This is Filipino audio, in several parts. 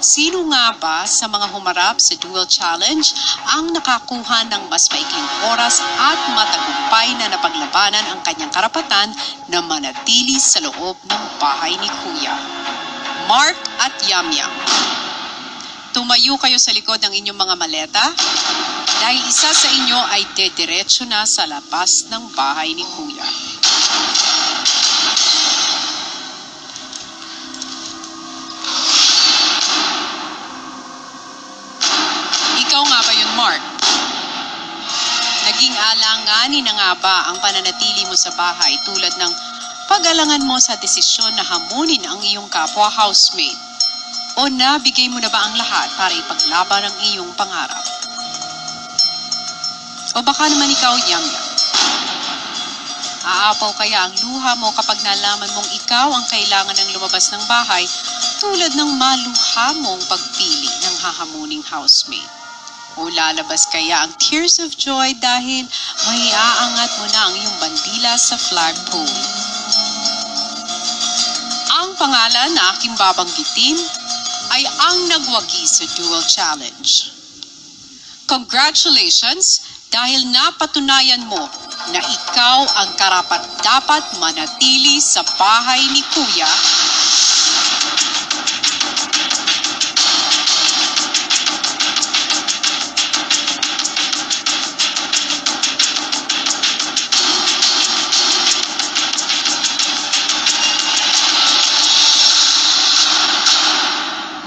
Sino nga ba sa mga humarap sa dual challenge ang nakakuha ng mas maikling oras at matagumpay na napaglabanan ang kanyang karapatan na manatili sa loob ng bahay ni Kuya? Mark at Yamyam. Tumayo kayo sa likod ng inyong mga maleta dahil isa sa inyo ay dediretso na sa labas ng bahay ni Kuya. Ikaw nga ba yun, Mark? Naging alanganin na nga ba ang pananatili mo sa bahay tulad ng pag-alangan mo sa desisyon na hamunin ang iyong kapwa housemate? O nabigay mo na ba ang lahat para ipaglaban ang iyong pangarap? O baka naman ikaw, Yamyam? Aapaw kaya ang luha mo kapag nalaman mong ikaw ang kailangan ng lumabas ng bahay tulad ng maluha mong pagpili ng hahamuning housemate? O lalabas kaya ang tears of joy dahil may aangat mo na ang iyong bandila sa flagpole? Ang pangalan na aking babanggitin ay ang nagwagi sa dual challenge. Congratulations dahil napatunayan mo na ikaw ang karapat-dapat manatili sa bahay ni Kuya.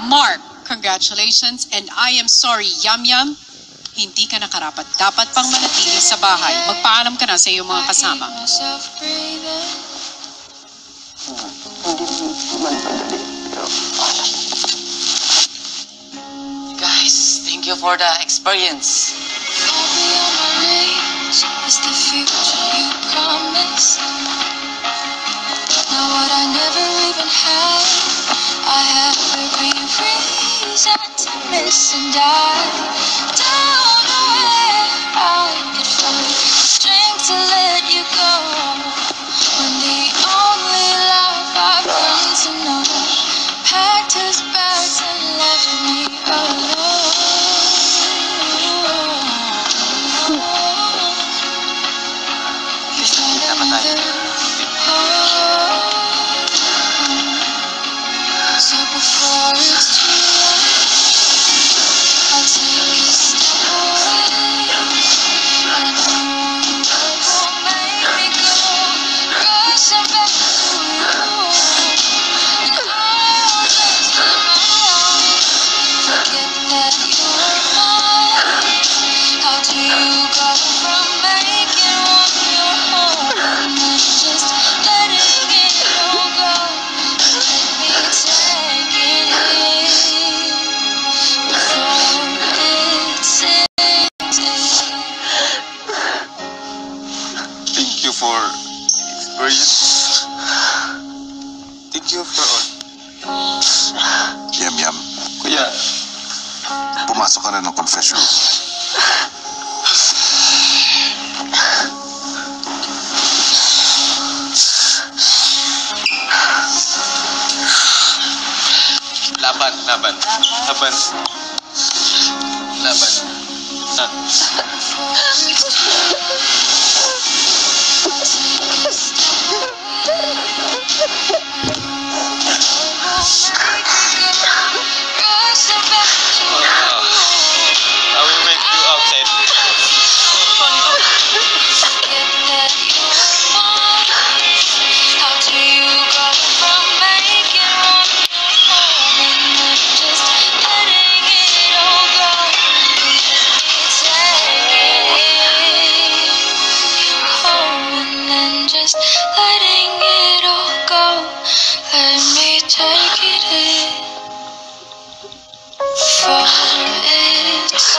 Mark, congratulations, and I am sorry, Yamyam. Hindi ka nakarapat. Dapat pang manatili sa bahay. Magpaalam ka na sa iyong mga kasama. Guys, thank you for the experience. I have every reason to miss, and I don't know where I could find strength to let you go when the only love I've come to know packed his bags and left me alone. You find another home. So before it's too late, I'll take a step away. I know you won't make me go rushing back to you, and I'll just forget that you're mine. How do you go from making one your home and then just letting it all go? Let me take it in before it's Thank you for experience. Thank you for all. Yamyam, Kuya, pumasok ka na ng confession. laban. I will make you outside. How do you go from making one your home and then just letting it all go? Let me take it home and then just letting it all go. Let me take it in before it's